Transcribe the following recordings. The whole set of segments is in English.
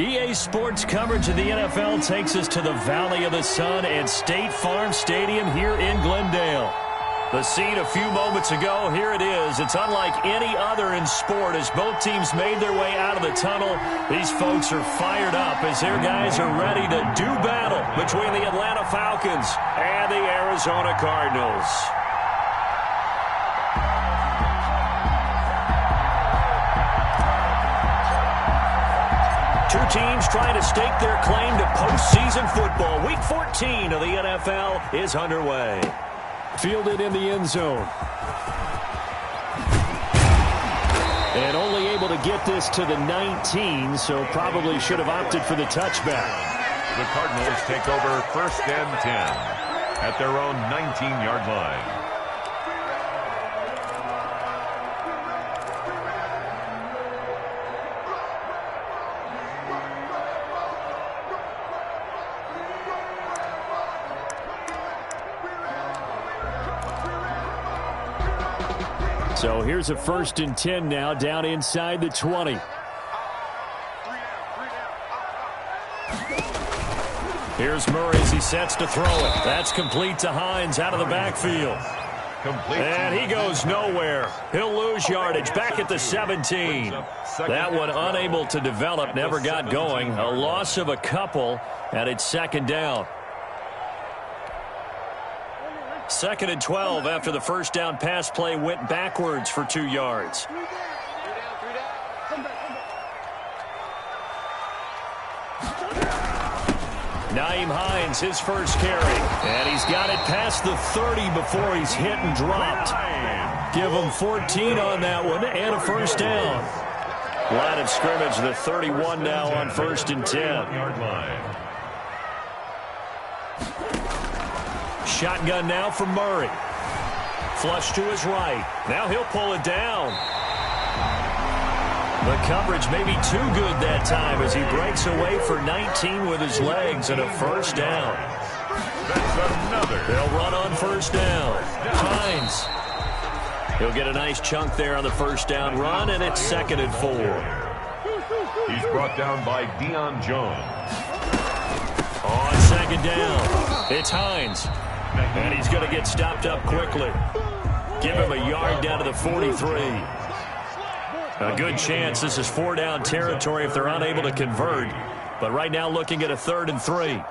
EA Sports coverage of the NFL takes us to the Valley of the Sun at State Farm Stadium here in Glendale. The scene a few moments ago, here it is. It's unlike any other in sport as both teams made their way out of the tunnel. These folks are fired up as their guys are ready to do battle between the Atlanta Falcons and the Arizona Cardinals. Two teams trying to stake their claim to postseason football. Week 14 of the NFL is underway. Fielded in the end zone. And only able to get this to the 19, so probably should have opted for the touchback. The Cardinals take over 1st and 10 at their own 19-yard line. So here's a 1st and 10 now, down inside the 20. Here's Murray as he sets to throw it. That's complete to Hines out of the backfield. And he goes nowhere. He'll lose yardage back at the 17. That one unable to develop, never got going. A loss of a couple, and it's 2nd down. 2nd and 12 after the first down pass play went backwards for 2 yards. Nyheim Hines, his first carry. And he's got it past the 30 before he's hit and dropped. Give him 14 on that one and a first down. Line of scrimmage, the 31 now on 1st and 10. Shotgun now from Murray. Flush to his right. Now he'll pull it down. The coverage may be too good that time as he breaks away for 19 with his legs and a first down. That's another. They'll run on first down. Hines. He'll get a nice chunk there on the first down run, and it's 2nd and 4. He's brought down by Deion Jones. On 2nd down, it's Hines. And he's going to get stopped up quickly. Give him a yard down to the 43. A good chance this is 4-down territory if they're unable to convert. But right now looking at a 3rd and 3.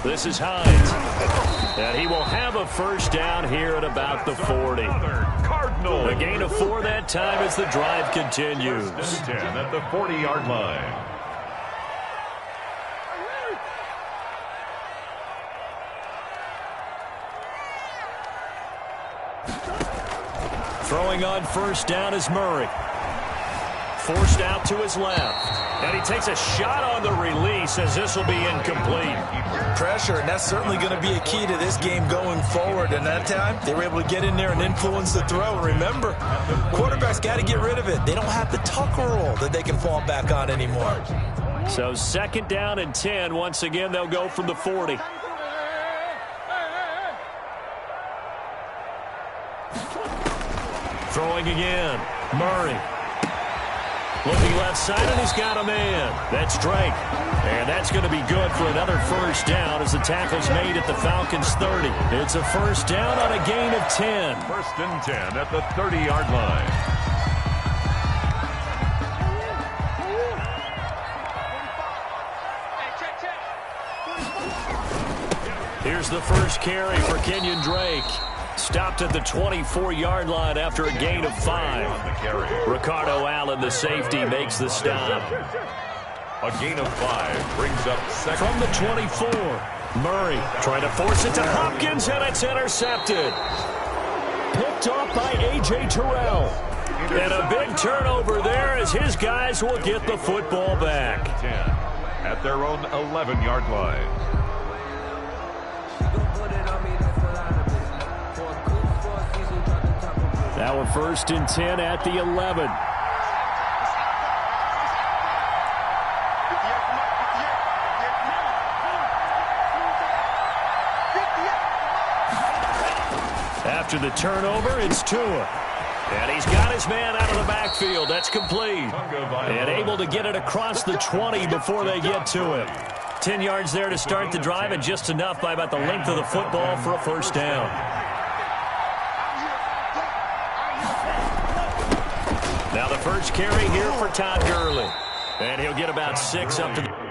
This is Hines. And he will have a first down here at about the 40. A gain of 4 that time as the drive continues. 10 at the 40-yard line. Throwing on first down is Murray. Forced out to his left. And he takes a shot on the release as this will be incomplete. Pressure, and that's certainly going to be a key to this game going forward. And that time, they were able to get in there and influence the throw. Remember, quarterbacks got to get rid of it. They don't have the tucker roll that they can fall back on anymore. So 2nd down and 10. Once again, they'll go from the 40. Throwing again. Murray. Looking left side, and he's got a man. That's Drake. And that's going to be good for another first down as the tackle's made at the Falcons' 30. It's a first down on a gain of 10. 1st and 10 at the 30-yard line. Here's the first carry for Kenyon Drake. Stopped at the 24-yard line after a gain of 5. Ricardo Allen, the safety, makes the stop. A gain of 5 brings up 2nd. From the 24, Murray trying to force it to Hopkins, and it's intercepted. Picked off by A.J. Terrell. And a big turnover there as his guys will get the football back. 10 at their own 11-yard line. Our 1st and 10 at the 11. After the turnover, it's Tua. And he's got his man out of the backfield. That's complete. And able to get it across the 20 before they get to him. 10 yards there to start the drive, and just enough by about the length of the football for a first down. Now the first carry here for Todd Gurley. And he'll get about 6 up to the...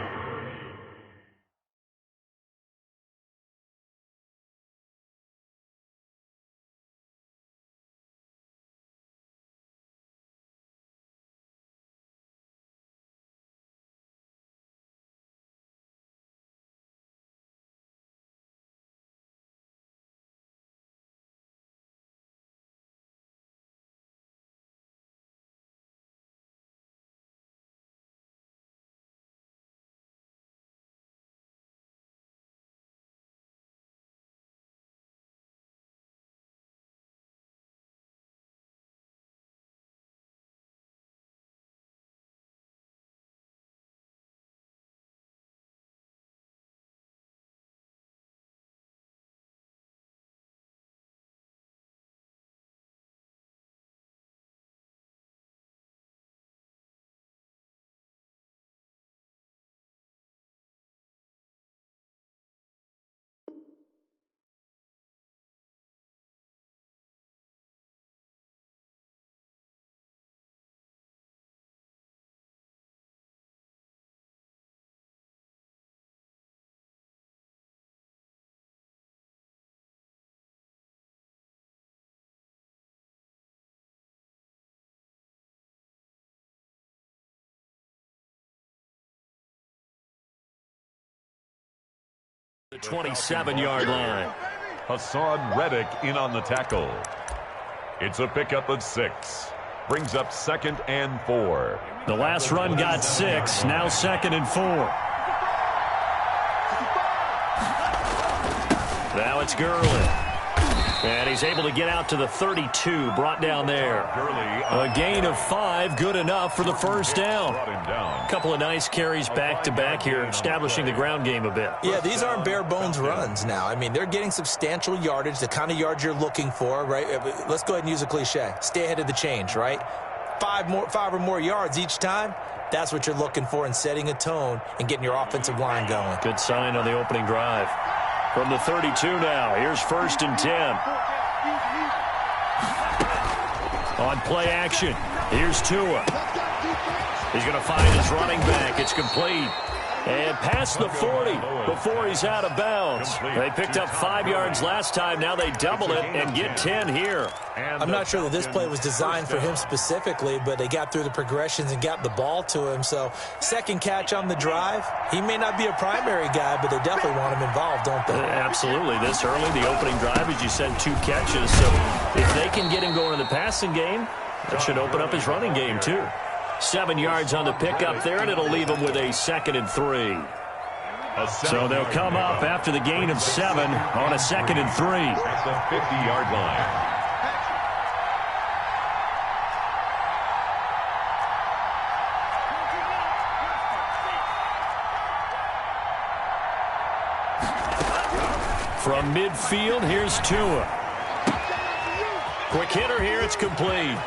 The 27-yard line. Hassan Reddick in on the tackle. It's a pickup of 6. Brings up 2nd and 4. The last run got 6. Now 2nd and 4. Now it's Gurley. And he's able to get out to the 32, brought down there. A gain of 5, good enough for the first down. A couple of nice carries back-to-back here, establishing the ground game a bit. Yeah, these aren't bare-bones runs now. I mean, they're getting substantial yardage, the kind of yards you're looking for, right? Let's go ahead and use a cliche. Stay ahead of the change, right? 5 or more yards each time. That's what you're looking for in setting a tone and getting your offensive line going. Good sign on the opening drive. From the 32 now, here's 1st and 10. On play action, here's Tua. He's going to find his running back. It's complete. And past the 40 before he's out of bounds. They picked up 5 yards last time. Now they double it and get 10 here. I'm not sure that this play was designed for him specifically, but they got through the progressions and got the ball to him. So, second catch on the drive. He may not be a primary guy, but they definitely want him involved, don't they? Absolutely. This early, the opening drive, as you said, 2 catches. So, if they can get him going in the passing game, that should open up his running game, too. 7 yards on the pickup there, and it'll leave them with a 2nd and 3. So they'll come up after the gain of 7 on a 2nd and 3. At the 50-yard line. From midfield, here's Tua. Quick hitter here, it's complete.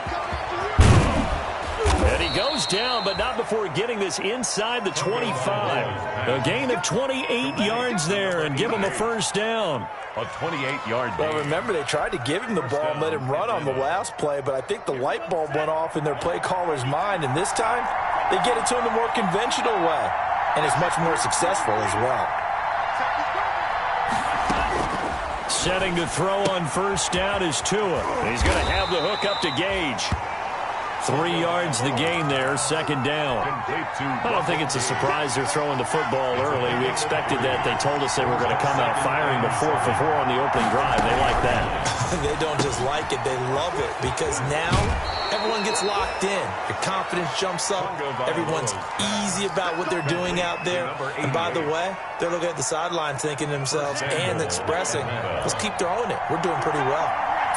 And he goes down, but not before getting this inside the 25. A gain of 28 yards there and give him a first down. A 28-yard Well, remember, they tried to give him the ball and let him run on the last play, but I think the light bulb went off in their play caller's mind, and this time they get it to him the more conventional way, and it's much more successful as well. Setting to throw on first down is Tua. He's going to have the hook up to Gage. 3 yards the gain there, 2nd down. I don't think it's a surprise they're throwing the football early. We expected that. They told us they were going to come out firing before for 4 on the opening drive. They like that. They don't just like it, they love it, because now everyone gets locked in. Your confidence jumps up. Everyone's easy about what they're doing out there. And by the way, they're looking at the sideline thinking to themselves and expressing, let's keep throwing it. We're doing pretty well.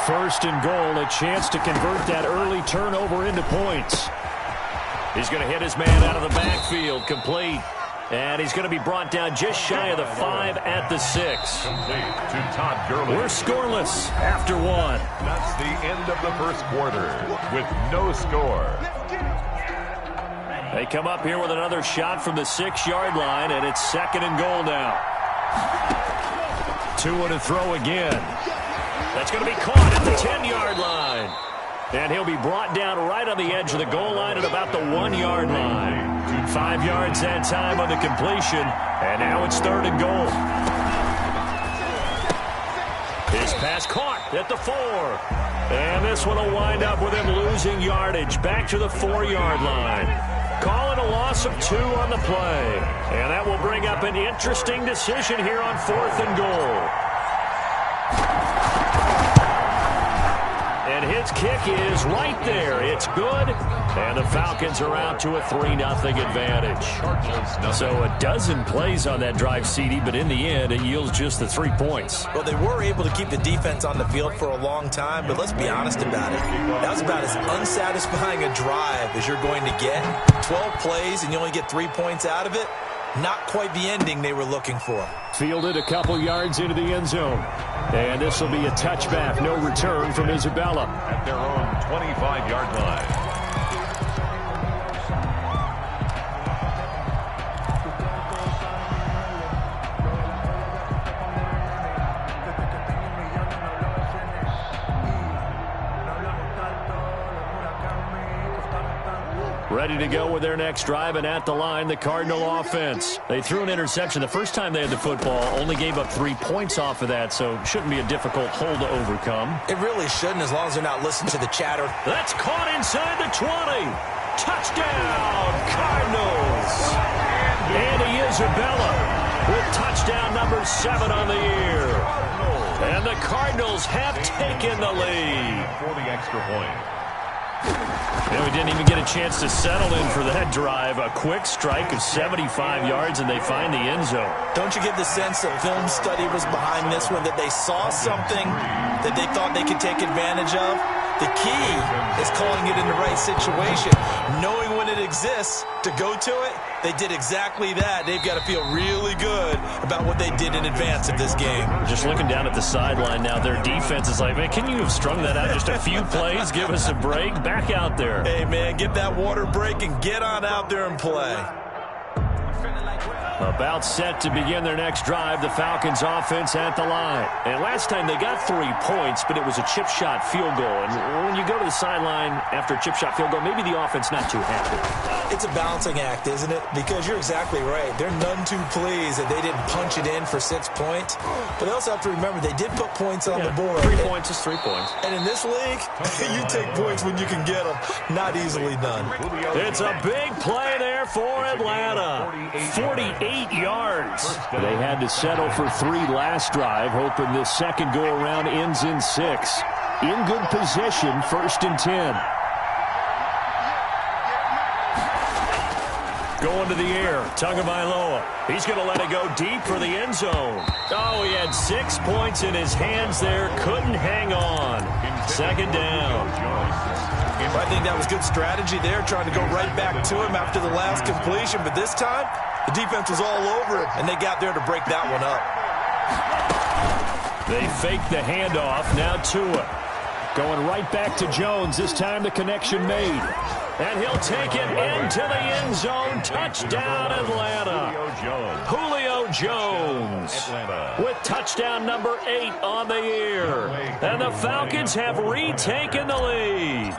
First and goal, a chance to convert that early turnover into points. He's going to hit his man out of the backfield, complete. And he's going to be brought down just shy of the 5 at the 6. To Todd Gurley. We're scoreless after 1. That's the end of the first quarter with no score. They come up here with another shot from the 6-yard line, and it's second and goal now. 2 to throw again. That's going to be caught at the 10-yard line. And he'll be brought down right on the edge of the goal line at about the 1-yard line. 5 yards that time on the completion, and now it's third and goal. His pass caught at the 4. And this one will wind up with him losing yardage back to the 4-yard line. Calling a loss of 2 on the play. And that will bring up an interesting decision here on 4th and goal. And his kick is right there. It's good. And the Falcons are out to a 3-0 advantage. So a dozen plays on that drive, CD, but in the end, it yields just the 3 points. Well, they were able to keep the defense on the field for a long time, but let's be honest about it. That was about as unsatisfying a drive as you're going to get. 12 plays and you only get 3 points out of it. Not quite the ending they were looking for. Fielded a couple yards into the end zone. And this will be a touchback. No return from Isabella. At their own 25-yard line. Ready to go with their next drive, and at the line, the Cardinal offense. They threw an interception the first time they had the football, only gave up 3 points off of that, so shouldn't be a difficult hole to overcome. It really shouldn't, as long as they're not listening to the chatter. That's caught inside the 20. Touchdown, Cardinals. Andy Isabella with touchdown number 7 on the year. And the Cardinals have taken the lead. For the extra point. You know, he didn't even get a chance to settle in for that drive. A quick strike of 75 yards, and they find the end zone. Don't you get the sense that film study was behind this one, that they saw something that they thought they could take advantage of? The key is calling it in the right situation. Knowing when it exists to go to it, they did exactly that. They've got to feel really good about what they did in advance of this game. Just looking down at the sideline now, their defense is like, man, can you have strung that out just a few plays? Give us a break. Back out there. Hey, man, get that water break and get on out there and play. About set to begin their next drive, the Falcons offense at the line. And last time they got 3 points, but it was a chip shot field goal. And when you go to the sideline after a chip shot field goal, maybe the offense not too happy. It's a balancing act, isn't it? Because you're exactly right. They're none too pleased that they didn't punch it in for 6 points. But they also have to remember they did put points on the board. 3 points is 3 points. And in this league, you take points when you can get them. Not easily done. It's a big play there for Atlanta. 48 yards. They had to settle for 3 last drive, hoping this second go-around ends in 6. In good position, 1st and 10. Going to the air, Tagovailoa. He's going to let it go deep for the end zone. Oh, he had 6 points in his hands there. Couldn't hang on. Second down. I think that was good strategy there, trying to go right back to him after the last completion. But this time, the defense was all over it, and they got there to break that one up. They faked the handoff. Now Tua. Going right back to Jones. This time the connection made. And he'll take it into the end zone. Touchdown, Atlanta. Julio Jones with touchdown number 8 on the year. And the Falcons have retaken the lead.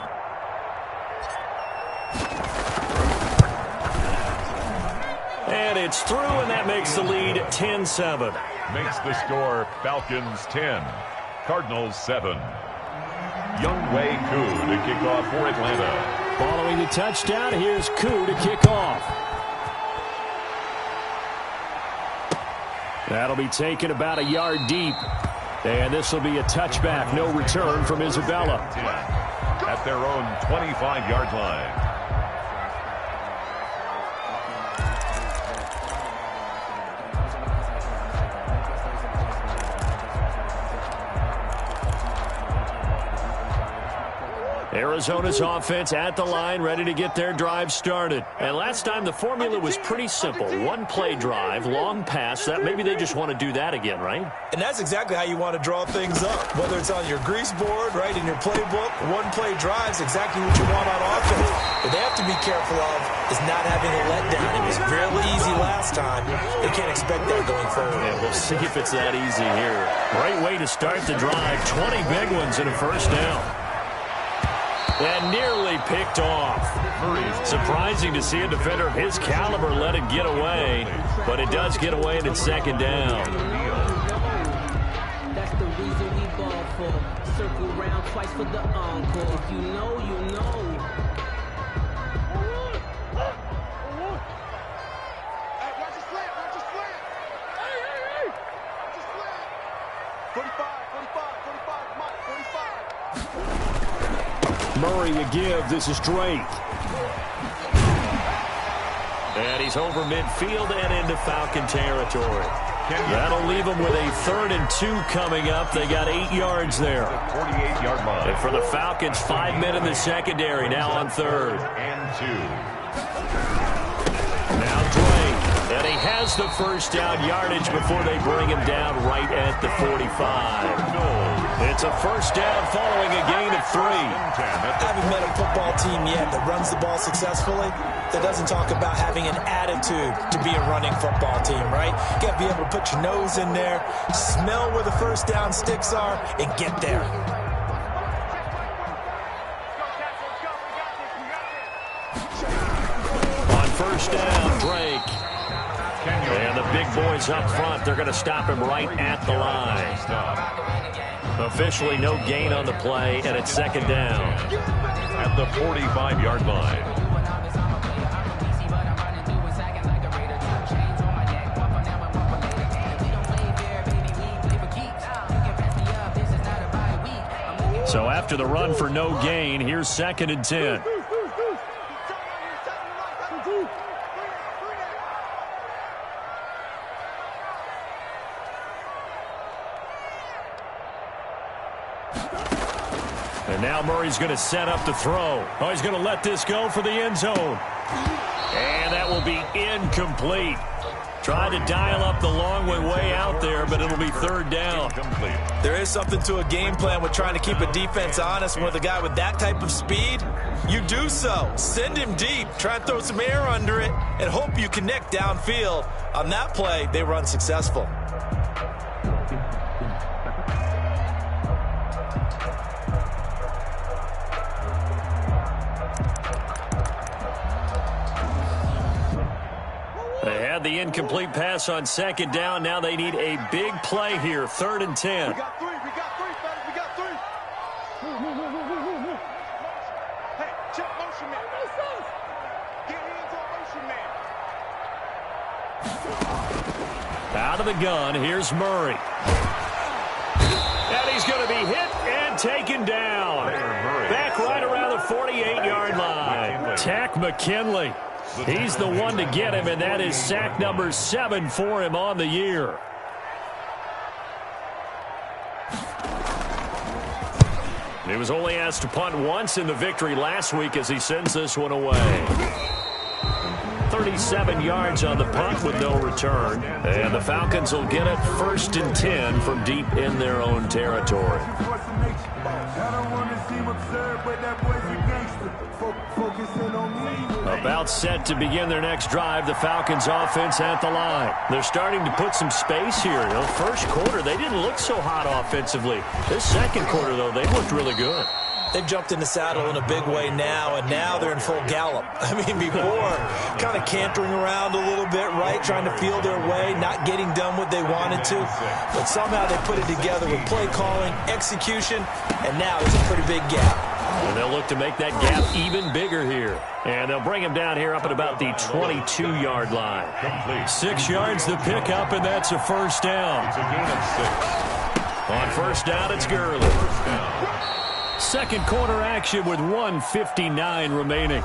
And it's through, and that makes the lead 10-7. Makes the score Falcons 10, Cardinals 7. Younghoe Koo to kick off for Atlanta. Following the touchdown, here's Koo to kick off. That'll be taken about a yard deep. And this will be a touchback. No return from Isabella. At their own 25-yard line. Arizona's offense at the line, ready to get their drive started. And last time the formula was pretty simple. One-play drive, long pass. That maybe they just want to do that again, right? And that's exactly how you want to draw things up. Whether it's on your grease board, right, in your playbook, one-play drives, exactly what you want on offense. What they have to be careful of is not having a letdown. It was really easy last time. They can't expect that going forward. Yeah, we'll see if it's that easy here. Great way to start the drive. 20 big ones and a first down. And nearly picked off. Surprising to see a defender of his caliber let it get away, but it does get away and it's second down. That's the reason we ball for. Circle round twice for the encore. If you know, you know. Murray to give. This is Drake. And he's over midfield and into Falcon territory. That'll leave them with a 3rd and 2 coming up. They got 8 yards there. 48-yard line. And for the Falcons, 5 men in the secondary, now on 3rd. And 2. Now Drake. And he has the first down yardage before they bring him down right at the 45. It's a first down following a gain of 3. I haven't met a football team yet that runs the ball successfully that doesn't talk about having an attitude to be a running football team, right? You got to be able to put your nose in there, smell where the first down sticks are, and get there. On first down, Drake. And the big boys up front, they're going to stop him right at the line. Officially no gain on the play, and it's second down. At the 45-yard line. So after the run for no gain, here's 2nd and 10. And now Murray's going to set up the throw. Oh, he's going to let this go for the end zone. And that will be incomplete. Tried to dial up the long way out there, but it'll be 3rd down. There is something to a game plan with trying to keep a defense honest. With a guy with that type of speed, you do so. Send him deep. Try and throw some air under it and hope you connect downfield. On that play, they run successful. They had the incomplete pass on 2nd down. Now they need a big play here. 3rd and 10. We got 3, fellas. We got 3. Hey, check motion man. Get hands on motion man. Out of the gun, here's Murray. And he's going to be hit and taken down. Back right around the 48-yard line. Tack McKinley. He's the one to get him, and that is sack number 7 for him on the year. He was only asked to punt once in the victory last week as he sends this one away. 37 yards on the punt with no return. And the Falcons will get it 1st and 10 from deep in their own territory. About set to begin their next drive, the Falcons offense at the line. They're starting to put some space here. You know, first quarter, they didn't look so hot offensively. This second quarter, though, they looked really good. They've jumped in the saddle in a big way now, and now they're in full gallop. I mean, before, kind of cantering around a little bit, right, trying to feel their way, not getting done what they wanted to. But somehow they put it together with play calling, execution, and now there's a pretty big gap. And they'll look to make that gap even bigger here. And they'll bring him down here up at about the 22-yard line. 6 yards to pick up, and that's a first down. It's a gain of 6. On first down, it's Gurley. Second quarter action with 1:59 remaining.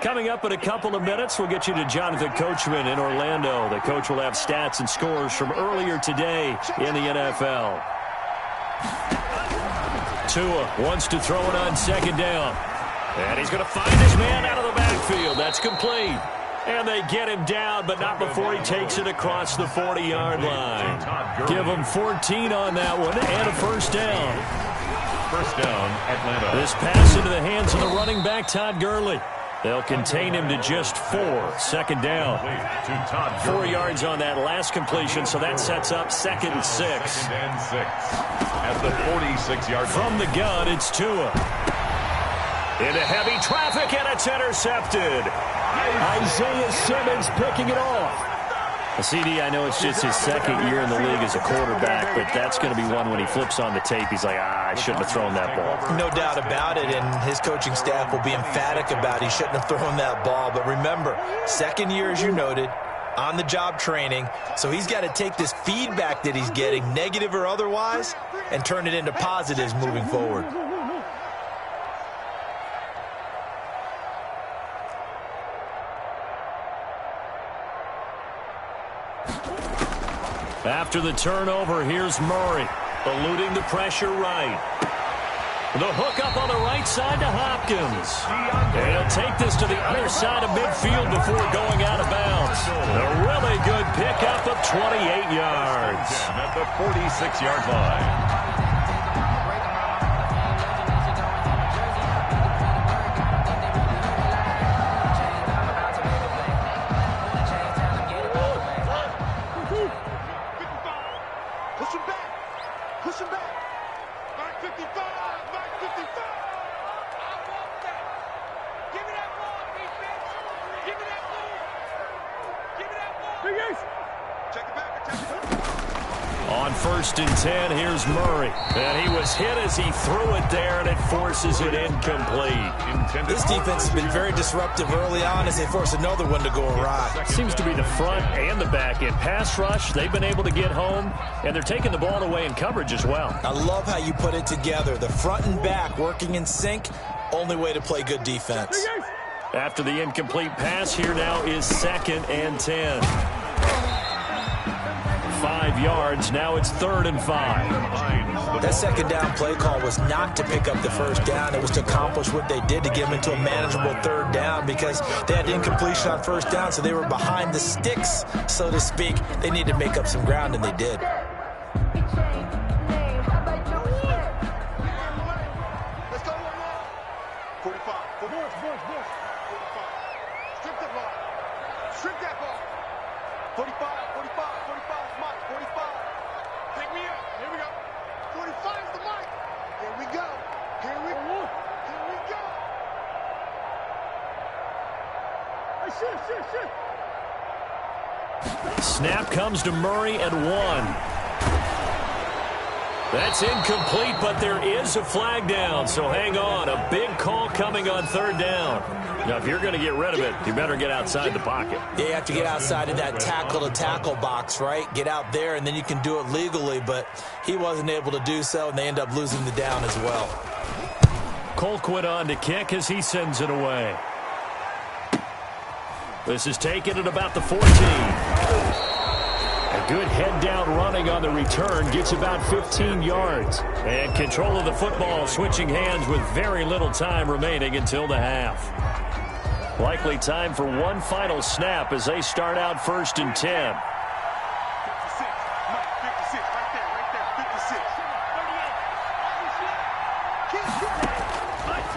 Coming up in a couple of minutes, we'll get you to Jonathan Coachman in Orlando. The coach will have stats and scores from earlier today in the NFL. Tua wants to throw it on second down. And he's going to find his man out of the backfield. That's complete. And they get him down, but not before he takes it across the 40-yard line. Give him 14 on that one and a first down. First down, Atlanta. This pass into the hands of the running back, Todd Gurley. They'll contain him to just 4. Second down. 4 yards on that last completion, so that sets up second and 6. Second and 6 at the 46-yard line. From the gun, it's Tua. Into heavy traffic, and it's intercepted. Isaiah Simmons picking it off. CD, I know it's just his second year in the league as a quarterback, but that's going to be one when he flips on the tape. He's like, I shouldn't have thrown that ball. No doubt about it, and his coaching staff will be emphatic about he shouldn't have thrown that ball. But remember, second year, as you noted, on-the-job training, so he's got to take this feedback that he's getting, negative or otherwise, and turn it into positives moving forward. After the turnover, here's Murray, eluding the pressure right. The hook up on the right side to Hopkins. And he'll take this to the other side of midfield before going out of bounds. A really good pickup of 28 yards. At the 46-yard line. On 1st and 10, here's Murray. And he was hit as he threw it there, and it forces it incomplete. This defense has been very disruptive early on as they force another one to go awry. Seems to be the front and the back end. Pass rush, they've been able to get home, and they're taking the ball away in coverage as well. I love how you put it together. The front and back working in sync, only way to play good defense. After the incomplete pass, here now is 2nd and 10. 5 yards, now it's 3rd and 5. That second down play call was not to pick up the first down. It was to accomplish what they did to get them into a manageable 3rd down because they had incompletion on 1st down, so they were behind the sticks, so to speak. They needed to make up some ground, and they did. Snap comes to Murray at 1. That's incomplete, but there is a flag down, so hang on. A big call coming on 3rd down. Now, if you're going to get rid of it, you better get outside the pocket. Yeah, you have to get outside of that tackle-to-tackle box, right? Get out there, and then you can do it legally, but he wasn't able to do so, and they end up losing the down as well. Colquitt on to kick as he sends it away. This is taken at about the 14. A good head-down running on the return gets about 15 yards. And control of the football switching hands with very little time remaining until the half. Likely time for one final snap as they start out 1st and 10.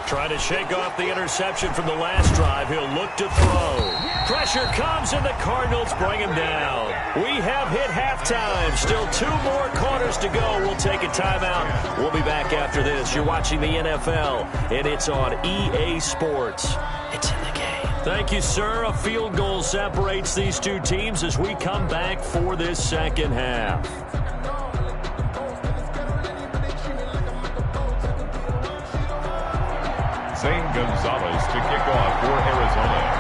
Trying to shake off the interception from the last drive. He'll look to throw. Pressure comes, and the Cardinals bring him down. We have hit halftime. Still 2 more quarters to go. We'll take a timeout. We'll be back after this. You're watching the NFL, and it's on EA Sports. It's in the game. Thank you, sir. A field goal separates these two teams as we come back for this second half. Zane Gonzalez to kick off for Arizona.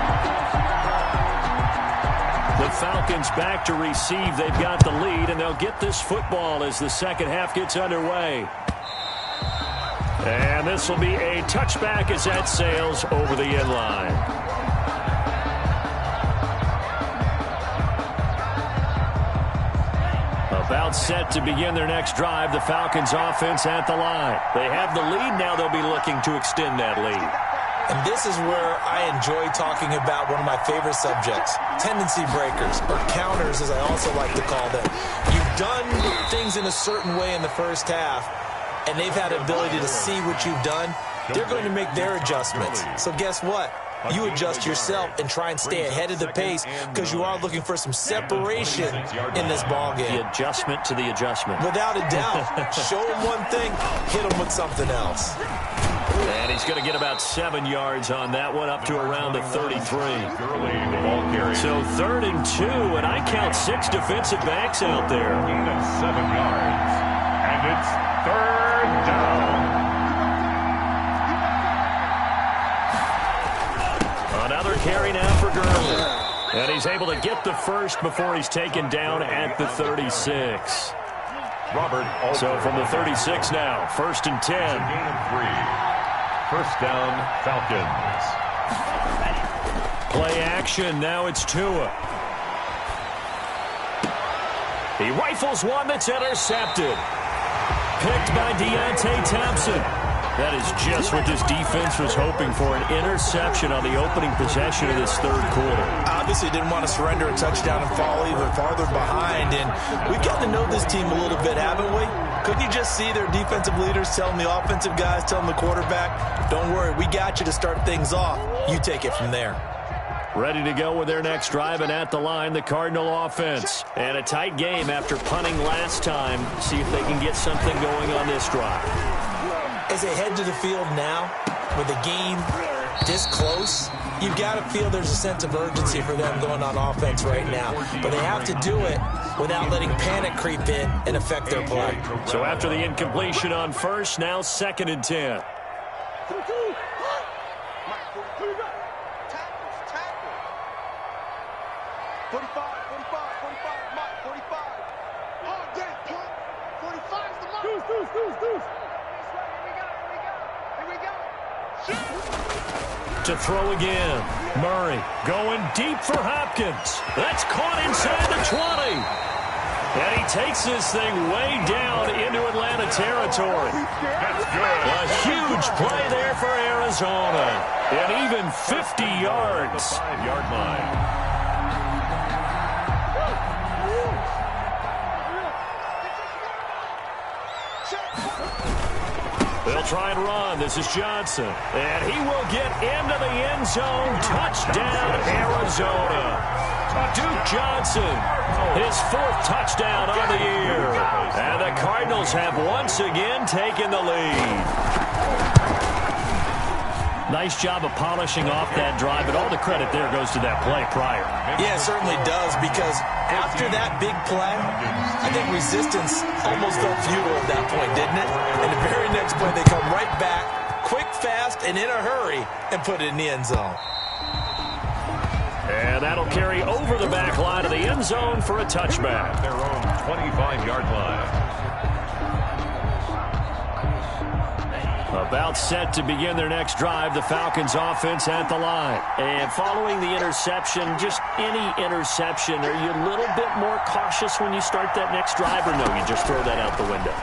The Falcons back to receive. They've got the lead, and they'll get this football as the second half gets underway. And this will be a touchback as that sails over the end line. About set to begin their next drive, the Falcons offense at the line. They have the lead now. They'll be looking to extend that lead. And this is where I enjoy talking about one of my favorite subjects, tendency breakers, or counters as I also like to call them. You've done things in a certain way in the first half, and they've had the ability to see what you've done. They're going to make their adjustments. So guess what? You adjust yourself and try and stay ahead of the pace because you are looking for some separation in this ballgame. The adjustment to the adjustment. Without a doubt. Show them one thing, hit them with something else. And he's going to get about 7 yards on that one, up to around the 33. So 3rd and 2, and I count 6 defensive backs out there. 7 yards, and it's 3rd down. Another carry now for Gurley. And he's able to get the first before he's taken down at the 36. So from the 36 now, 1st and 10. Gain of 3. First down, Falcons. Play action, now it's Tua. He rifles one that's intercepted. Picked by Deontay Thompson. That is just what this defense was hoping for, an interception on the opening possession of this 3rd quarter. Obviously didn't want to surrender a touchdown and fall even farther behind, and we've gotten to know this team a little bit, haven't we? Couldn't you just see their defensive leaders telling the offensive guys, telling the quarterback, don't worry, we got you to start things off. You take it from there. Ready to go with their next drive, and at the line, the Cardinal offense. And a tight game after punting last time. See if they can get something going on this drive. As they head to the field now, with the game this close, you've got to feel there's a sense of urgency for them going on offense right now. But they have to do it without letting panic creep in and affect their play. So after the incompletion on first, now 2nd and 10. To throw again. Murray going deep for Hopkins. That's caught inside the 20. And he takes this thing way down into Atlanta territory. That's good. A huge play there for Arizona. And even 50 yards. 5-yard line. They'll try and run. This is Johnson. And he will get into the end zone. Touchdown, Arizona. Duke Johnson, his 4th touchdown on the year. And the Cardinals have once again taken the lead. Nice job of polishing off that drive, but all the credit there goes to that play prior. Yeah, it certainly does, because after that big play, I think resistance almost felt futile at that point, didn't it? And the very next play, they come right back, quick, fast, and in a hurry, and put it in the end zone. And that'll carry over the back line of the end zone for a touchback. Their own 25-yard line. About set to begin their next drive, the Falcons offense at the line. And following the interception, just any interception, are you a little bit more cautious when you start that next drive, or no, you just throw that out the window?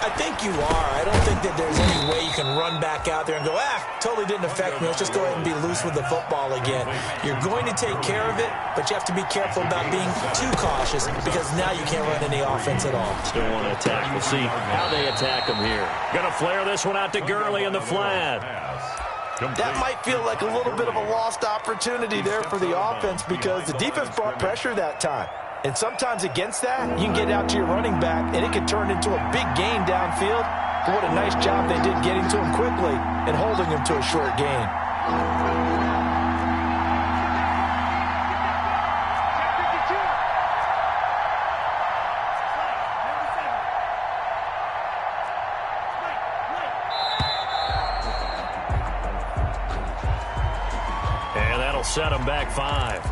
I think you are. I don't think that there's any way you can run back out there and go, totally didn't affect me. Let's just go ahead and be loose with the football again. You're going to take care of it, but you have to be careful about being too cautious because now you can't run any offense at all. Still want to attack. We'll see how they attack them here. Going to flare this one out to Gurley in the flat. That might feel like a little bit of a lost opportunity there for the offense because the defense brought pressure that time. And sometimes against that, you can get out to your running back, and it can turn into a big gain downfield. But what a nice job they did getting to him quickly and holding him to a short gain. And that'll set him back 5.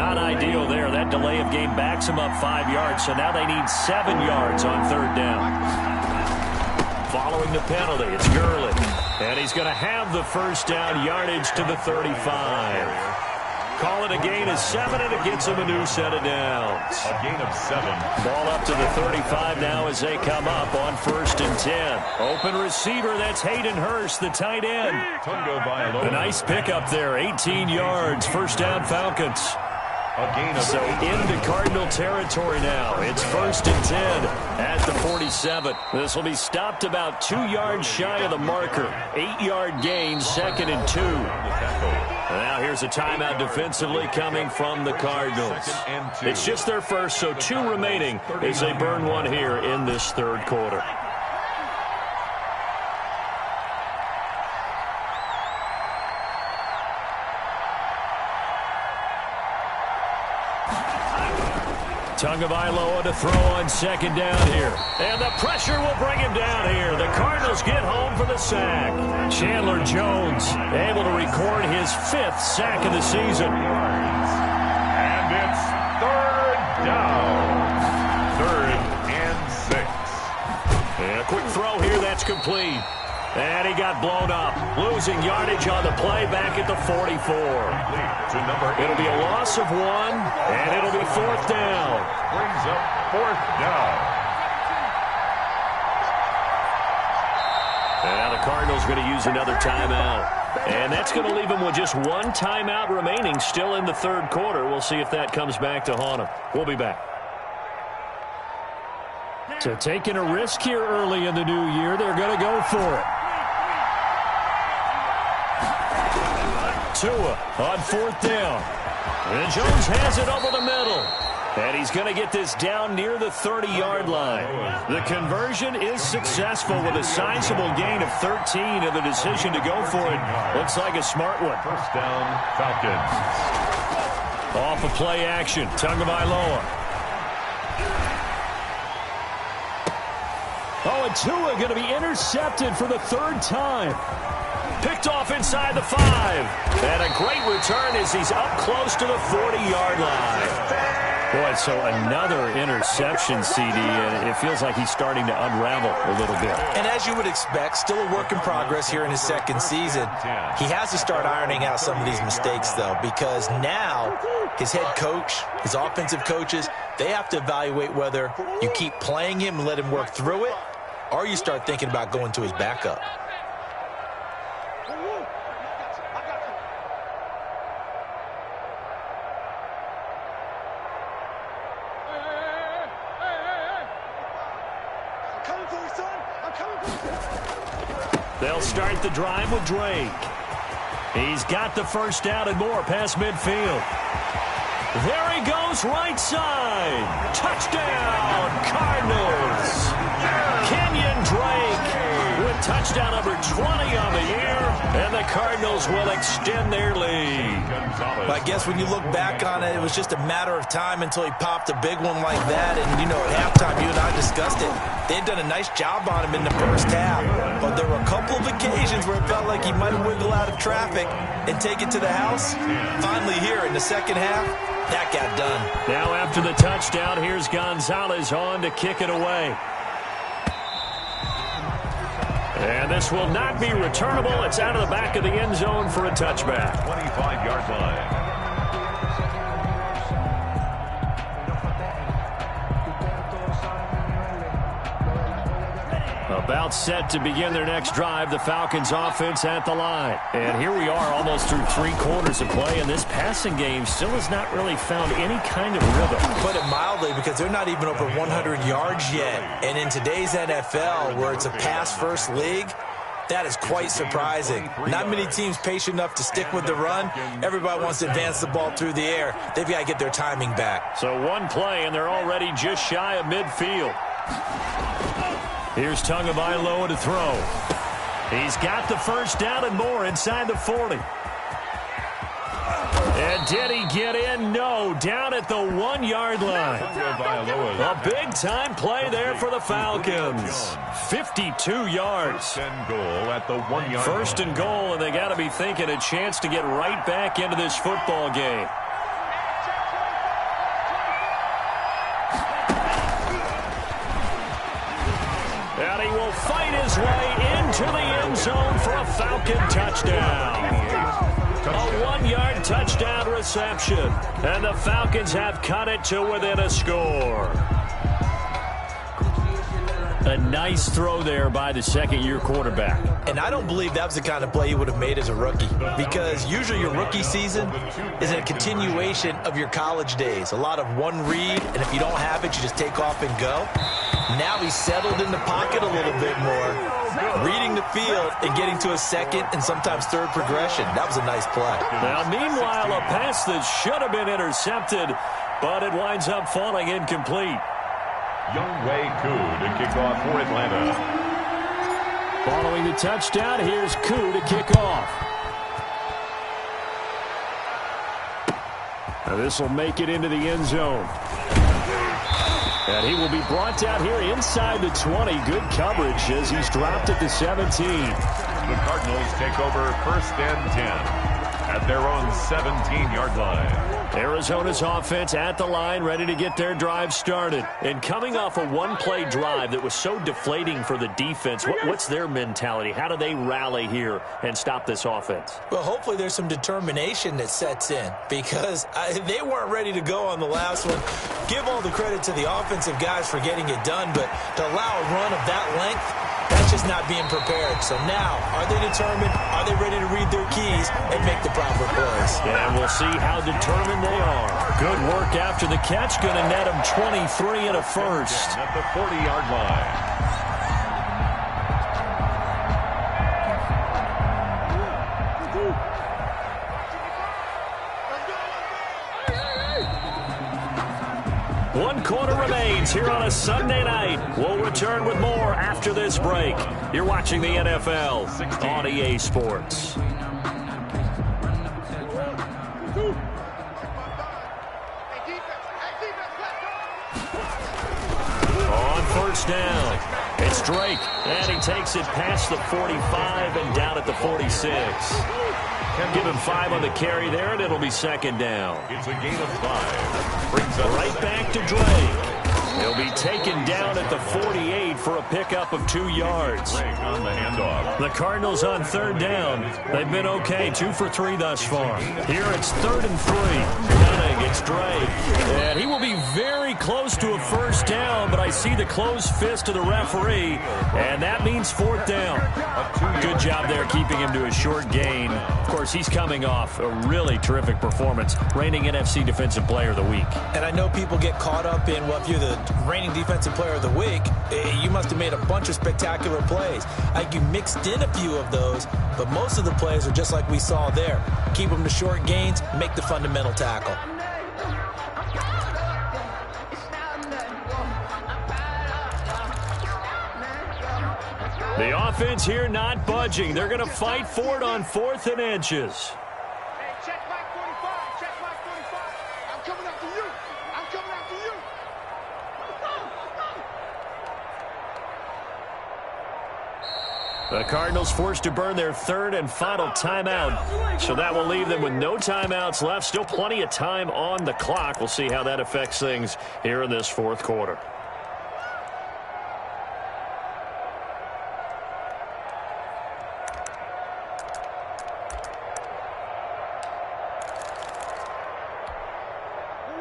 not ideal there. That delay of game backs them up 5 yards, so now they need 7 yards on third down. Following the penalty, it's Gurley. And he's going to have the first down, yardage to the 35. Call it a gain of 7, and it gets him a new set of downs. A gain of 7. Ball up to the 35 now as they come up on 1st and 10. Open receiver, that's Hayden Hurst, the tight end. A nice pickup there, 18 yards, first down Falcons. A gain of So 8. into Cardinal territory now. It's 1st and 10 at the 47. This will be stopped about 2 yards shy of the marker. 8-yard gain, 2nd and 2. Now here's a timeout defensively coming from the Cardinals. It's just their first, so 2 remaining as they burn one here in this third quarter. Tagovailoa to throw on 2nd down here. And the pressure will bring him down here. The Cardinals get home for the sack. Chandler Jones able to record his 5th sack of the season. And it's 3rd down. 3rd and 6. And a quick throw here, that's complete. And he got blown up, losing yardage on the play back at the 44. It'll be a loss of 1, and it'll be 4th down. Brings up 4th down. And now the Cardinals going to use another timeout. And that's going to leave them with just 1 timeout remaining still in the third quarter. We'll see if that comes back to haunt them. We'll be back. So taking a risk here early in the new year, they're going to go for it. Tua on 4th down. And Jones has it over the middle. And he's going to get this down near the 30-yard line. The conversion is successful with a sizable gain of 13, and the decision to go for it looks like a smart one. 1st down, Falcons. Off of play action, Tagovailoa. Oh, and Tua going to be intercepted for the 3rd time. Picked off inside the 5. And a great return as he's up close to the 40-yard line. Boy, so another interception, CD, and it feels like he's starting to unravel a little bit. And as you would expect, still a work in progress here in his 2nd season. He has to start ironing out some of these mistakes, though, because now his head coach, his offensive coaches, they have to evaluate whether you keep playing him and let him work through it, or you start thinking about going to his backup. They'll start the drive with Drake. He's got the first down and more past midfield. There he goes, right side. Touchdown, Cardinals. Kenyon Drake with touchdown number 20 on the year, and the Cardinals will extend their lead. But I guess when you look back on it, it was just a matter of time until he popped a big one like that. And, you know, at halftime, you and I discussed it. They had done a nice job on him in the first half. But there were a couple of occasions where it felt like he might wiggle out of traffic and take it to the house. Finally here in the second half, that got done. Now after the touchdown, here's Gonzalez on to kick it away. And this will not be returnable. It's out of the back of the end zone for a touchback. 25-yard line. About set to begin their next drive, the Falcons offense at the line. And here we are almost through 3 quarters of play, and this passing game still has not really found any kind of rhythm. Put it mildly, because they're not even over 100 yards yet. And in today's NFL, where it's a pass-first league, that is quite surprising. Not many teams patient enough to stick with the run. Everybody wants to advance the ball through the air. They've got to get their timing back. So one play, and they're already just shy of midfield. Here's Tagovailoa to throw. He's got the first down and more inside the 40. And did he get in? No, down at the 1-yard line. A big-time play there for the Falcons. 52 yards. First and goal at the 1-yard line. First and goal, and they got to be thinking a chance to get right back into this football game. into the end zone for a Falcon touchdown. A 1-yard touchdown reception. And the Falcons have cut it to within a score. A nice throw there by the second-year quarterback. And I don't believe that was the kind of play he would have made as a rookie, because usually your rookie season is a continuation of your college days. A lot of one read, and if you don't have it, you just take off and go. Now he's settled in the pocket a little bit more, reading the field and getting to a second and sometimes third progression. That was a nice play. Now, meanwhile, a pass that should have been intercepted, but it winds up falling incomplete. Younghoe Koo to kick off for Atlanta. Following the touchdown, here's Koo to kick off. Now this will make it into the end zone. And he will be brought down here inside the 20. Good coverage as he's dropped at the 17. The Cardinals take over 1st and 10 at their own 17-yard line. Arizona's offense at the line, ready to get their drive started. And coming off a one-play drive that was so deflating for the defense, what's their mentality? How do they rally here and stop this offense? Well, hopefully there's some determination that sets in, because they weren't ready to go on the last one. Give all the credit to the offensive guys for getting it done, but to allow a run of that length, that's just not being prepared. So now, are they determined? Are they ready to read their keys and make the proper plays? And we'll see how determined they are. Good work after the catch. Going to net them 23 and a first. At the 40-yard line. One quarter remains here on a Sunday night. We'll return with more after this break. You're watching the NFL on EA Sports. On first down, it's Drake, and he takes it past the 45 and down at the 46. Give him 5 on the carry there, and it'll be second down. It's a gain of 5. Brings up Right back to Drake. He'll be taken down at the 48 for a pickup of 2 yards. Drake on the handoff. The Cardinals on third down. They've been okay, 2 for 3 thus far. Here it's 3rd and 3. Gunning, it's Drake. And he will be very close to a first down, but I see the closed fist of the referee, and that means 4th down. Good job there keeping him to a short gain. Of course, he's coming off a really terrific performance, reigning NFC Defensive Player of the Week. And I know people get caught up in, well, if you're the reigning Defensive Player of the Week, you must have made a bunch of spectacular plays. You mixed in a few of those, but most of the plays are just like we saw there. Keep them to short gains, make the fundamental tackle. The offense here not budging. They're going to fight for it on 4th and inches. Hey, check back 45. Check back 45. I'm coming after you. I'm coming after you. The Cardinals forced to burn their 3rd and final timeout. So that will leave them with no timeouts left. Still plenty of time on the clock. We'll see how that affects things here in this 4th quarter.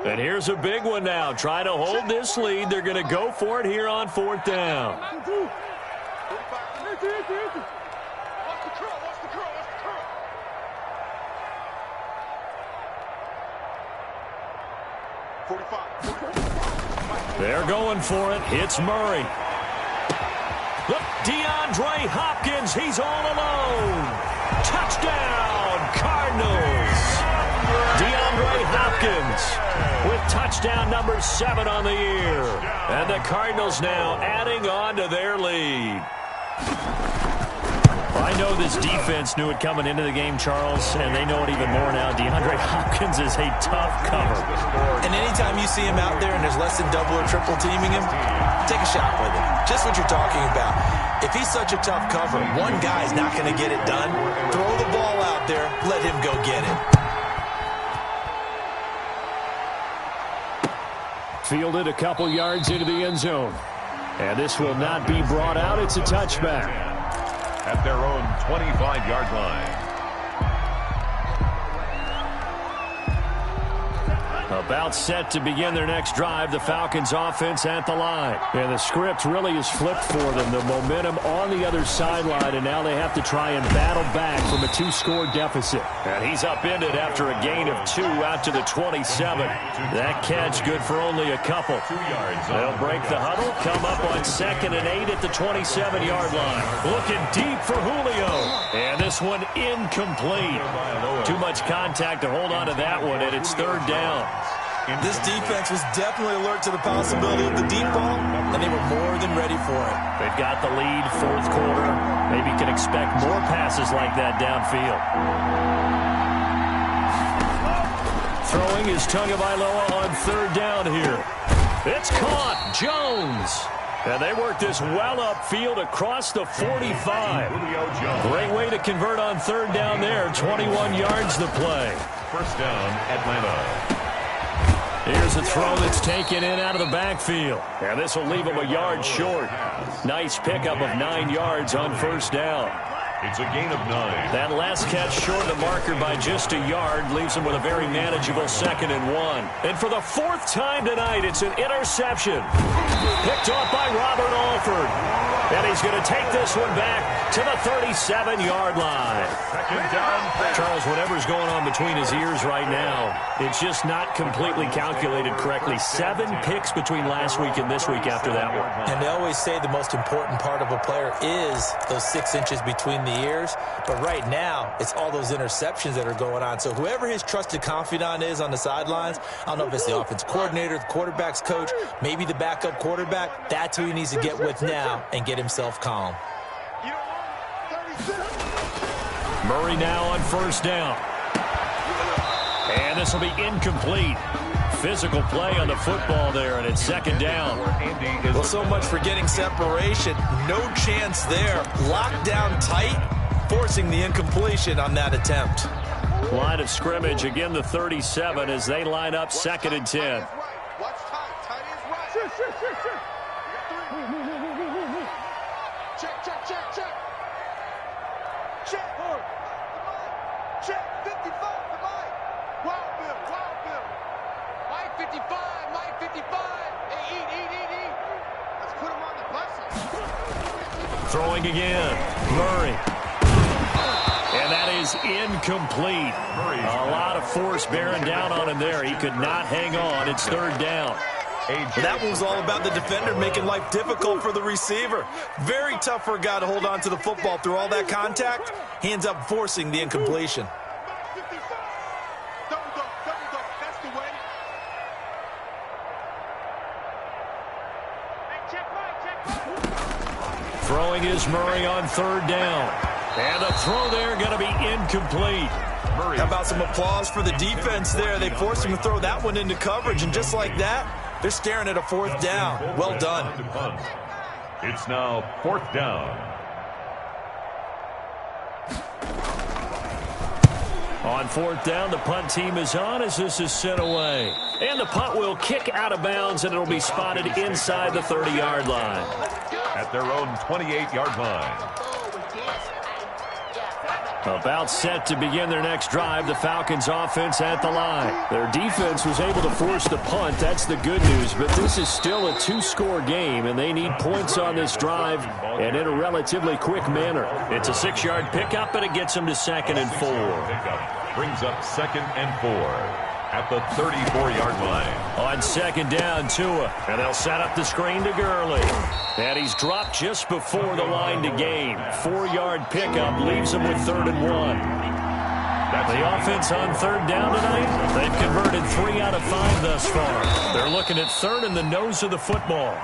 And here's a big one now. Trying to hold this lead. They're going to go for it here on 4th down. Watch the curl. Watch the curl. Watch the curl. 45. They're going for it. It's Murray. Look, DeAndre Hopkins. He's all alone. Touchdown, Cardinals. DeAndre Hopkins with touchdown number 7 on the year. And the Cardinals now adding on to their lead. I know this defense knew it coming into the game, Charles, and they know it even more now. DeAndre Hopkins is a tough cover. And anytime you see him out there and there's less than double or triple teaming him, take a shot with him. Just what you're talking about. If he's such a tough cover, one guy's not going to get it done. Throw the ball out there, let him go get it. Fielded a couple yards into the end zone. And this will not be brought out. It's a touchback. at their own 25-yard line. About set to begin their next drive, the Falcons offense at the line. And the script really is flipped for them. The momentum on the other sideline, and now they have to try and battle back from a 2-score deficit. And he's upended after a gain of 2 out to the 27. That catch good for only a couple. They'll break the huddle, come up on 2nd and 8 at the 27-yard line. Looking deep for Julio. And this one incomplete. Too much contact to hold on to that one, and it's 3rd down. This defense was definitely alert to the possibility of the deep ball, and they were more than ready for it. They've got the lead, 4th quarter. Maybe can expect more passes like that downfield. Throwing is Tagovailoa on 3rd down here. It's caught. Jones. And they work this well upfield across the 45. Great way to convert on 3rd down there. 21 yards to play. 1st down, Atlanta. Here's a throw that's taken in out of the backfield. And this will leave him a yard short. Nice pickup of 9 yards on 1st down. It's a gain of 9. That last catch short of the marker by just a yard leaves him with a very manageable 2nd and 1. And for the 4th time tonight, it's an interception. Picked off by Robert Alford. And he's going to take this one back to the 37-yard line. 2nd down. Charles, whatever's going on between his ears right now, it's just not completely calculated correctly. 7 picks between last week and this week after that one. And they always say the most important part of a player is those 6 inches between the ears. But right now, it's all those interceptions that are going on. So whoever his trusted confidant is on the sidelines, I don't know if it's the offense coordinator, the quarterback's coach, maybe the backup quarterback, that's who he needs to get with now and get himself calm. Murray now on 1st down. And this will be incomplete. Physical play on the football there, and it's 2nd down. Well, so much for getting separation. No chance there. Locked down tight, forcing the incompletion on that attempt. Line of scrimmage, again the 37 as they line up 2nd and 10. Watch tight. Tight is right. Check. Check. 55 to Mike. Wild Bill. Mike 55. Hey, eat. Let's put him on the bus. Throwing again. Murray. And that is incomplete. A lot of force bearing down on him there. He could not hang on. It's 3rd down. That one was all about the defender making life difficult for the receiver. Very tough for a guy to hold on to the football through all that contact. He ends up forcing the incompletion. Double. That's the way. Hey, check Mike. Throwing is Murray on 3rd down. And the throw there going to be incomplete. How about some applause for the defense there? They forced him to throw that one into coverage, and just like that, they're staring at a 4th down. Well done. It's now 4th down. On 4th down, the punt team is on as this is sent away. And the punt will kick out of bounds, and it'll be spotted inside the 30-yard line. At their own 28-yard line. About set to begin their next drive, the Falcons offense at the line. Their defense was able to force the punt. That's the good news, but this is still a 2-score game, and they need points on this drive and in a relatively quick manner. It's a 6-yard pickup, and it gets them to 2nd and 4. Pickup brings up 2nd and 4 at the 34-yard line. On 2nd down, Tua, and they'll set up the screen to Gurley. And he's dropped just before the line to gain. 4-yard pickup leaves him with 3rd and 1. The offense on 3rd down tonight, they've converted 3 out of 5 thus far. They're looking at 3rd in the nose of the football.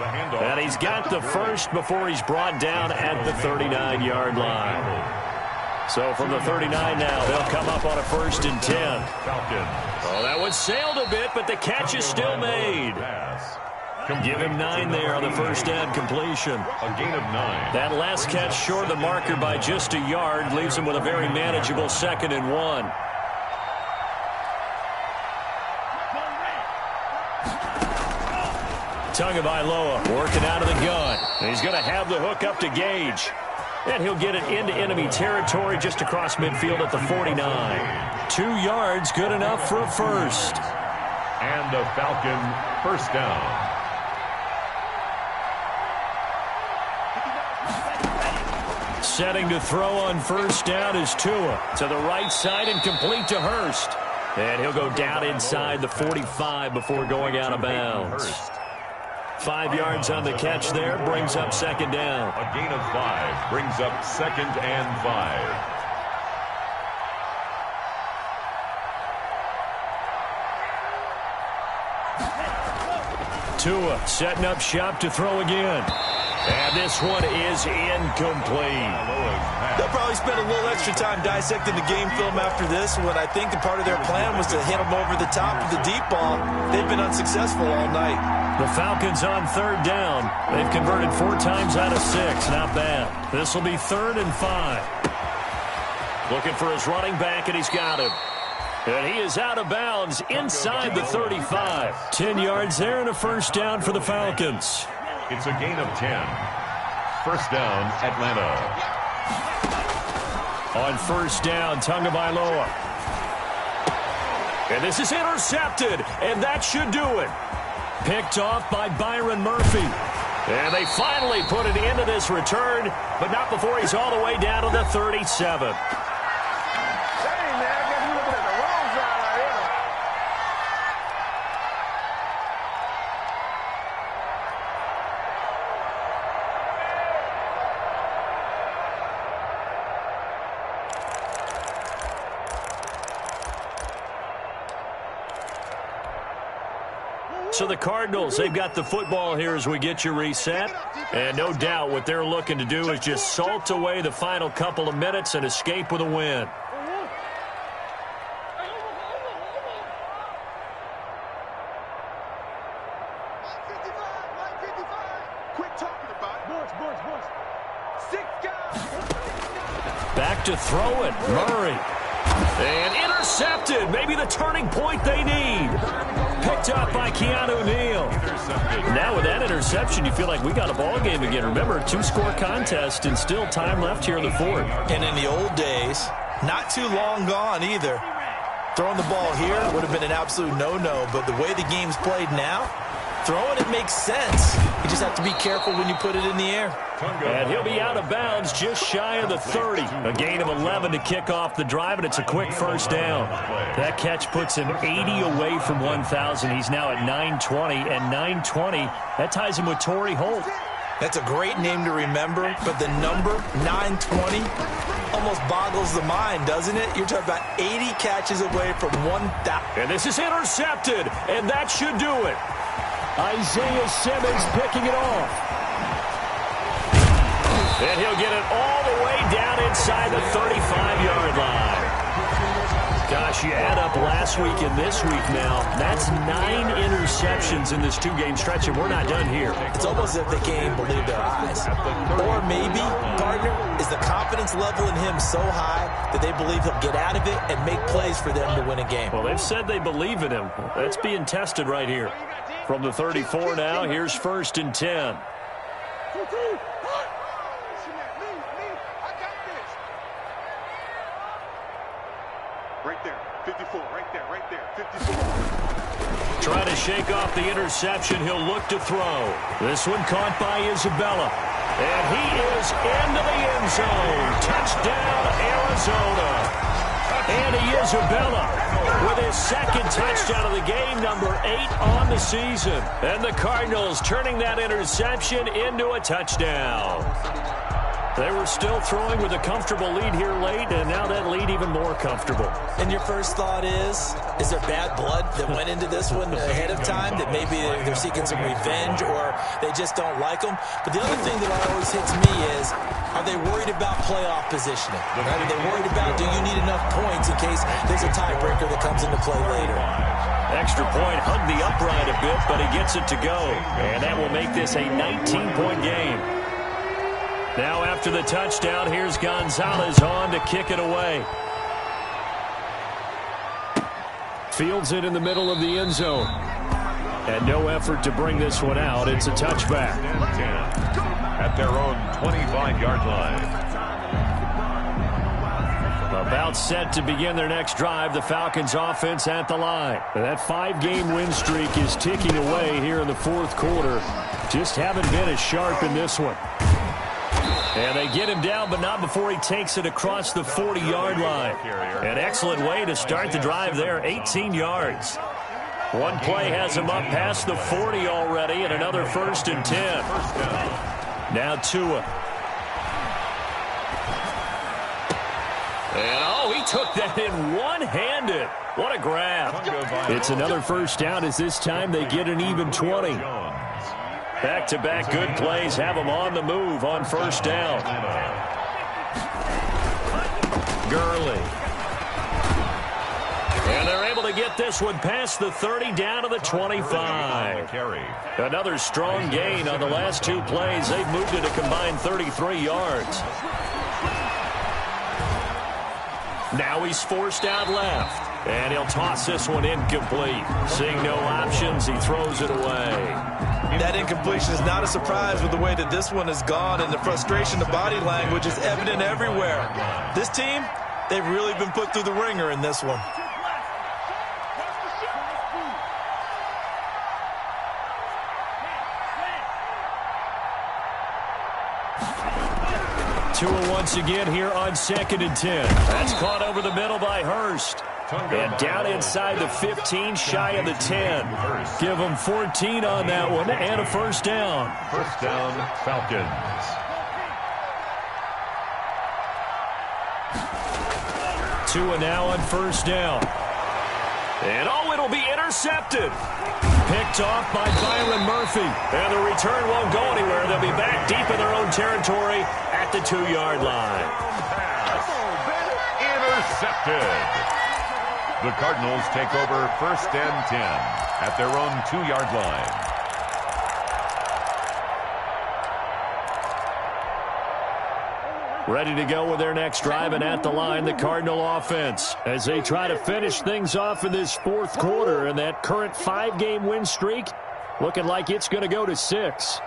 And he's got the first before he's brought down at the 39-yard line. So from the 39 now, they'll come up on a 1st and 10. Oh, that one sailed a bit, but the catch is still made. Give him 9 there on the 1st down completion. A gain of 9. That last catch short of the marker by just a yard leaves him with a very manageable 2nd and 1. Tagovailoa working out of the gun. He's going to have the hook up to Gage. And he'll get it into enemy territory just across midfield at the 49. 2 yards, good enough for a first. And a Falcon first down. Setting to throw on first down is Tua. To the right side and complete to Hurst. And he'll go down inside the 45 before going out of bounds. 5 yards on the catch there, brings up second down. A gain of 5 brings up second and 5. Tua setting up shop to throw again. And this one is incomplete. They'll probably spend a little extra time dissecting the game film after this one. I think the part of their plan was to hit them over the top of the deep ball. They've been unsuccessful all night. The Falcons on third down. They've converted 4 times out of 6. Not bad. This will be 3rd and 5. Looking for his running back, and he's got him. And he is out of bounds inside the 35. 10 yards there and a first down for the Falcons. It's a gain of 10. First down, Atlanta. On first down, Tagovailoa. And this is intercepted, and that should do it. Picked off by Byron Murphy. And they finally put it into this return, but not before he's all the way down to the 37. So the Cardinals, they've got the football here as we get you reset. And no doubt what they're looking to do is just salt away the final couple of minutes and escape with a win. Back to throw it, Murray. And intercepted, maybe the turning point they need. Picked up by Keanu Neal. Now with that interception, you feel like we got a ball game again. Remember, 2-score contest and still time left here in the 4th. And in the old days, not too long gone either. Throwing the ball here would have been an absolute no-no, but the way the game's played now, throwing it makes sense. You just have to be careful when you put it in the air. And he'll be out of bounds just shy of the 30. A gain of 11 to kick off the drive, and it's a quick first down. That catch puts him 80 away from 1,000. He's now at 920, and 920, that ties him with Torrey Holt. That's a great name to remember, but the number 920 almost boggles the mind, doesn't it? You're talking about 80 catches away from 1,000. And this is intercepted, and that should do it. Isaiah Simmons picking it off. And he'll get it all the way down inside the 35-yard line. Gosh, you add up last week and this week now. That's 9 interceptions in this 2-game stretch, and we're not done here. It's almost as if they can't even believe their eyes. Or maybe, partner, is the confidence level in him so high that they believe he'll get out of it and make plays for them to win a game. Well, they've said they believe in him. That's being tested right here. From the 34 now, here's 1st and 10. Right there, 54, right there, 54. Trying to shake off the interception, he'll look to throw. This one caught by Isabella. And he is into the end zone. Touchdown, Arizona. Andy Isabella with his 2nd touchdown of the game, number 8 on the season. And the Cardinals turning that interception into a touchdown. They were still throwing with a comfortable lead here late, and now that lead even more comfortable. And your first thought is there bad blood that went into this one ahead of time, that maybe they're seeking some revenge or they just don't like them? But the other thing that always hits me is, are they worried about playoff positioning? Right? Are they worried about, do you need enough points in case there's a tiebreaker that comes into play later? Extra point, hugged the upright a bit, but he gets it to go. And that will make this a 19-point game. Now after the touchdown, here's Gonzalez on to kick it away. Fields it in the middle of the end zone. And no effort to bring this one out. It's a touchback. At their own 25-yard line. Now it's set to begin their next drive. The Falcons offense at the line. And that 5-game win streak is ticking away here in the fourth quarter. Just haven't been as sharp in this one. And they get him down, but not before he takes it across the 40-yard line. An excellent way to start the drive there, 18 yards. One play has him up past the 40 already, and another 1st and 10. Now Tua. And, he took that in one-handed. What a grab. It's another first down as this time they get an even 20. Back-to-back good plays have them on the move on first down. Gurley. And they're able to get this one past the 30 down to the 25. Another strong gain on the last 2 plays. They've moved it a combined 33 yards. Now he's forced out left. And he'll toss this one incomplete. Seeing no options, he throws it away. That incompletion is not a surprise with the way that this one has gone, and the frustration, the body language is evident everywhere. This team, they've really been put through the ringer in this one. Tua once again here on 2nd and 10. That's caught over the middle by Hurst. And down inside the 15, shy of the 10. Give them 14 on that one and a first down. First down, Falcons. Tua now on first down. And it'll be intercepted. Picked off by Byron Murphy. And the return won't go anywhere. They'll be back deep in their own territory at the 2-yard line. Intercepted. The Cardinals take over 1st and 10 at their own 2-yard line. Ready to go with their next drive, and at the line, the Cardinal offense, as they try to finish things off in this fourth quarter, and that current 5-game win streak looking like it's going to go to 6.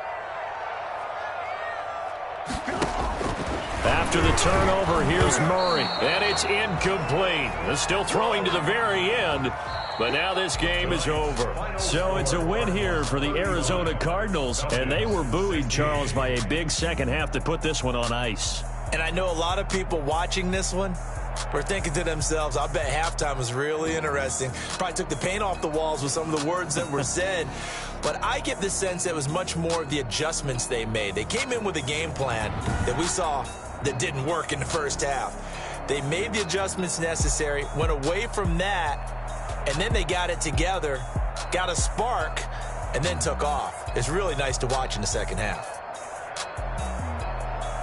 After the turnover, here's Murray, and it's incomplete. They're still throwing to the very end, but now this game is over. So it's a win here for the Arizona Cardinals, and they were buoyed, Charles, by a big second half to put this one on ice. And I know a lot of people watching this one were thinking to themselves, I bet halftime was really interesting. Probably took the paint off the walls with some of the words that were said. But I get the sense it was much more of the adjustments they made. They came in with a game plan that we saw that didn't work in the first half. They made the adjustments necessary, went away from that, and then they got it together, got a spark, and then took off. It's really nice to watch in the second half.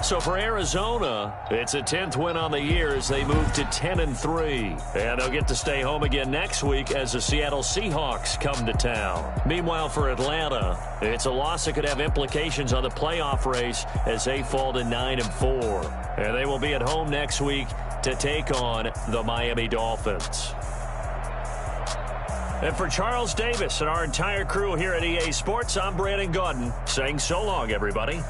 So for Arizona, it's a 10th win on the year as they move to 10-3. And they'll get to stay home again next week as the Seattle Seahawks come to town. Meanwhile, for Atlanta, it's a loss that could have implications on the playoff race as they fall to 9-4. And they will be at home next week to take on the Miami Dolphins. And for Charles Davis and our entire crew here at EA Sports, I'm Brandon Gaudin saying so long, everybody.